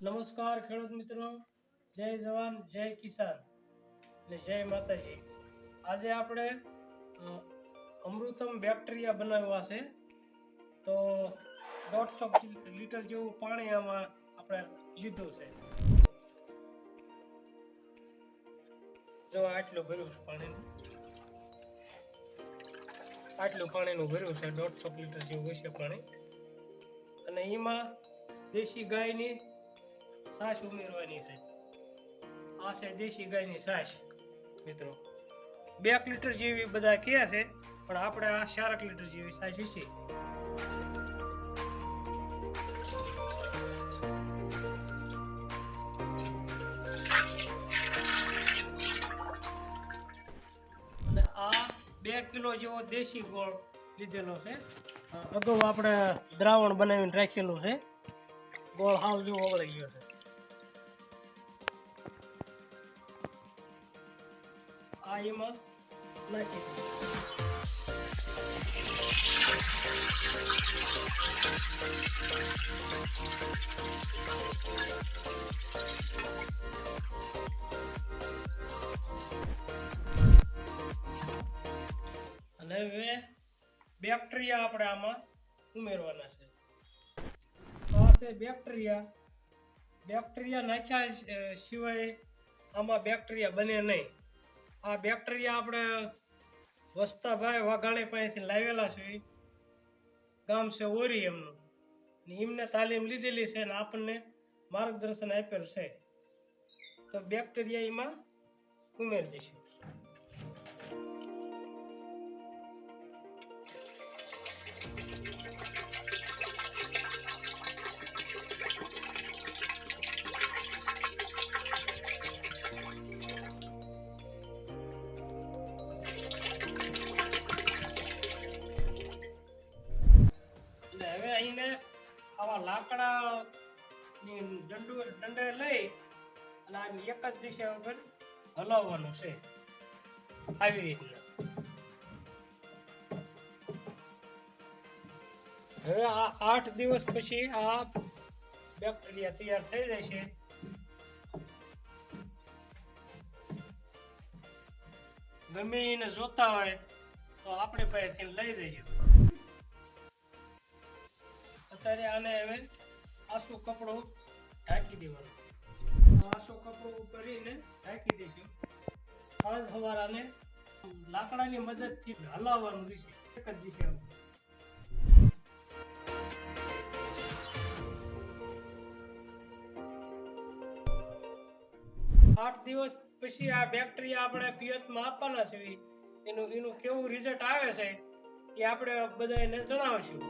નમસ્કાર ખેડૂત મિત્રો, જય જવાન જય કિસાન અને જય માતાજી. આજે આપણે અમૃતમ બેક્ટેરિયા બનાવવા છે. તો 150 લીટર જેવું પાણી આમાં આપણે લીધું છે. જો આટલું ભર્યું છે પાણીનું, આટલું પાણીનું ભર્યું છે. 150 લીટર જેવું હશે પાણી. અને એમાં દેશી ગાયની છાશ ઉમેરવાની છે. આ છે દેશી ગાયની છાશ મિત્રો. 2 લીટર જેવી બધા કહે છે, પણ આપણે આ 4 લીટર જેવી છાશ છે. અને આ 2 કિલો જેવો દેશી ગોળ લીધેલો છે. અગાઉ આપણે દ્રાવણ બનાવીને રાખેલું છે. ગોળ હાવ જેવો ઓગળી ગયો છે. આ એમાં નાખી અને હવે બેક્ટેરિયા આપણે આમાં ઉમેરવાના છે. આ છે બેક્ટેરિયા નાખ્યા સિવાય આમાં બેક્ટેરિયા બને નહીં. આ બેક્ટેરિયા આપણે વસ્તાભાઈ વાઘાણી પાસેથી લાવેલા છે. ગામ છે ઓરી એમનું, એમને તાલીમ લીધેલી છે અને આપણને માર્ગદર્શન આપેલ છે. તો બેક્ટેરિયા એમાં ઉમેરી દઈશું. હવે અહીંને આવા લાકડાની દંડે લઈ અને આ એક જ દિશા ઉપર હલાવવાનું છે. આવી રીતના. હવે આ 8 દિવસ પછી આ બેક્ટેરિયા તૈયાર થઈ જશે. ગમે એને જોતા હોય તો આપણે પાસેથી લઈ જઈશું. અત્યારે આને હવે આસું કપડું ઢાંકી દેવાનું. આસું કપડું ઉપરીને ઢાંકી દઈશું. આજ સવાર આને લાકડાની મદદથી હલાવવાનું રહેશે. એક જ દિશામાં. 8 દિવસ પછી આ બેક્ટેરિયા આપણે પિયતમાં આપવાના છે. એનું કેવું રિઝલ્ટ આવે છે એ આપણે બધાને જણાવશું.